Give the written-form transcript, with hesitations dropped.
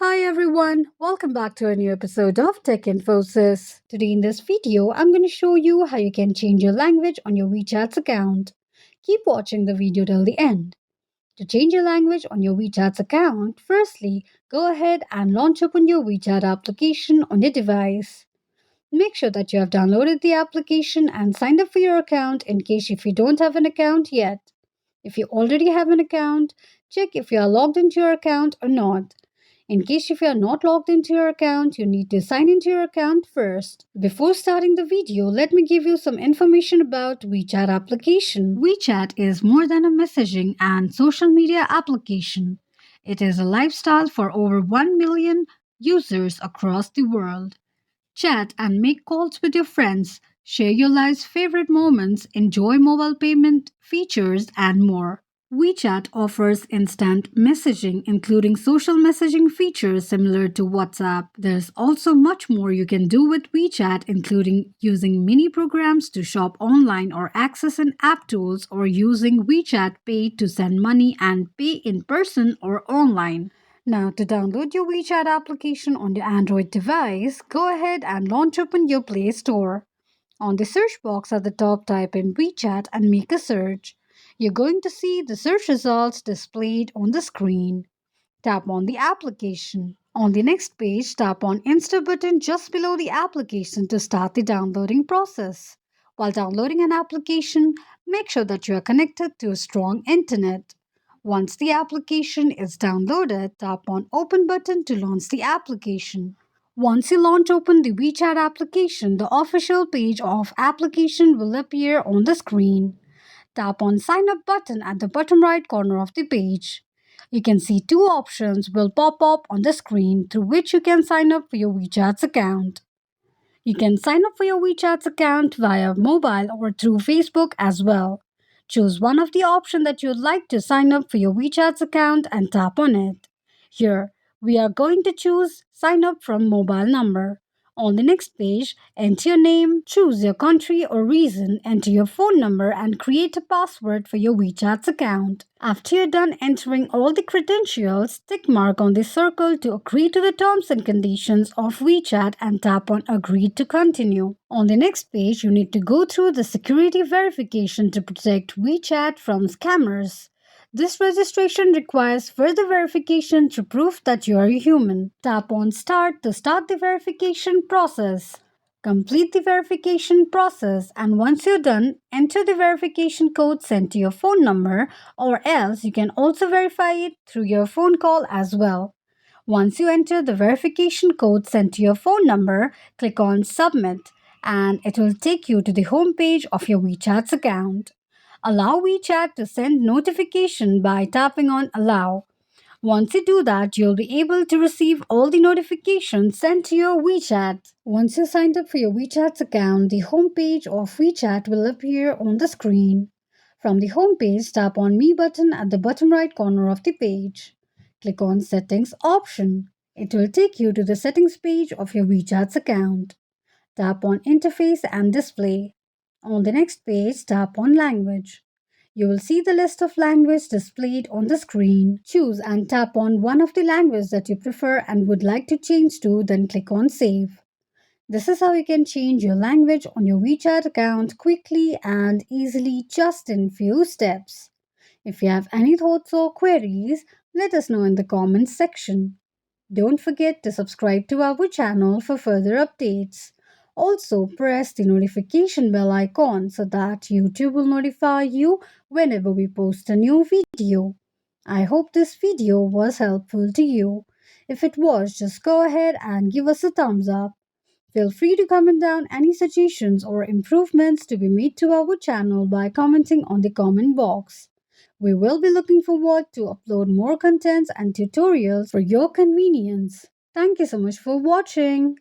Hi everyone, welcome back to a new episode of Tech Infosys. Today in this video, I'm going to show you how you can change your language on your WeChat's account. Keep watching the video till the end. To change your language on your WeChat's account, firstly, go ahead and launch open your WeChat application on your device. Make sure that you have downloaded the application and signed up for your account in case if you don't have an account yet. If you already have an account, check if you are logged into your account or not. In case if you are not logged into your account, you need to sign into your account first. Before starting the video, let me give you some information about WeChat application. WeChat is more than a messaging and social media application. It is a lifestyle for over 1 million users across the world. Chat and make calls with your friends, share your life's favorite moments, enjoy mobile payment features, and more. WeChat offers instant messaging, including social messaging features similar to WhatsApp. There's also much more you can do with WeChat, including using mini programs to shop online or access an app tools, or using WeChat Pay to send money and pay in person or online. Now, to download your WeChat application on your Android device, go ahead and launch open your Play Store. On the search box at the top, type in WeChat and make a search. You're going to see the search results displayed on the screen. Tap on the application. On the next page, tap on Install button just below the application to start the downloading process. While downloading an application, make sure that you are connected to a strong internet. Once the application is downloaded, tap on Open button to launch the application. Once you launch open the WeChat application, the official page of application will appear on the screen. Tap on Sign Up button at the bottom right corner of the page. You can see two options will pop up on the screen through which you can sign up for your WeChat's account. You can sign up for your WeChat's account via mobile or through Facebook as well. Choose one of the options that you'd like to sign up for your WeChat's account and tap on it. Here, we are going to choose Sign up from mobile number. On the next page, enter your name, choose your country or region, enter your phone number, and create a password for your WeChat's account. After you're done entering all the credentials, tick mark on the circle to agree to the terms and conditions of WeChat and tap on Agree to continue. On the next page, you need to go through the security verification to protect WeChat from scammers. This registration requires further verification to prove that you are a human. Tap on Start to start the verification process. Complete the verification process, and once you're done, enter the verification code sent to your phone number, or else you can also verify it through your phone call as well. Once you enter the verification code sent to your phone number, click on Submit, and it will take you to the home page of your WeChat's account. Allow WeChat to send notification by tapping on Allow. Once you do that, you'll be able to receive all the notifications sent to your WeChat. Once you're signed up for your WeChat's account, the home page of WeChat will appear on the screen. From the home page, tap on Me button at the bottom right corner of the page. Click on Settings option. It will take you to the settings page of your WeChat's account. Tap on Interface and Display. On the next page, tap on Language. You will see the list of languages displayed on the screen. Choose and tap on one of the languages that you prefer and would like to change to, then click on Save. This is how you can change your language on your WeChat account quickly and easily just in few steps. If you have any thoughts or queries, let us know in the comments section. Don't forget to subscribe to our channel for further updates. Also, press the notification bell icon so that YouTube will notify you whenever we post a new video. I hope this video was helpful to you. If it was, just go ahead and give us a thumbs up. Feel free to comment down any suggestions or improvements to be made to our channel by commenting on the comment box. We will be looking forward to upload more contents and tutorials for your convenience. Thank you so much for watching.